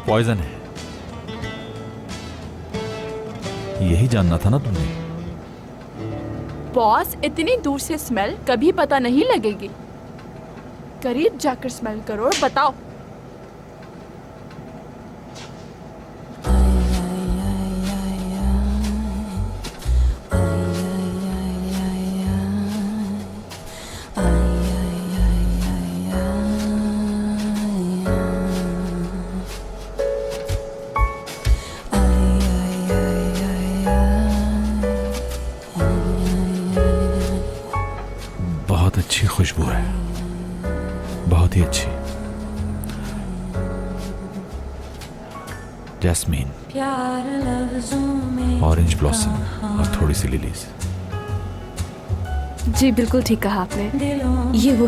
Poison है। यही जानना था ना तुमने? बॉस, इतनी दूर से स्मेल कभी पता नहीं लगेगी। करीब जाकर स्मेल करो और बताओ। बहुत अच्छी खुशबू है, बहुत ही अच्छी। जैस्मीन, ऑरेंज ब्लॉसम और थोड़ी सी लिलीज। जी बिल्कुल ठीक कहा आपने। ये वो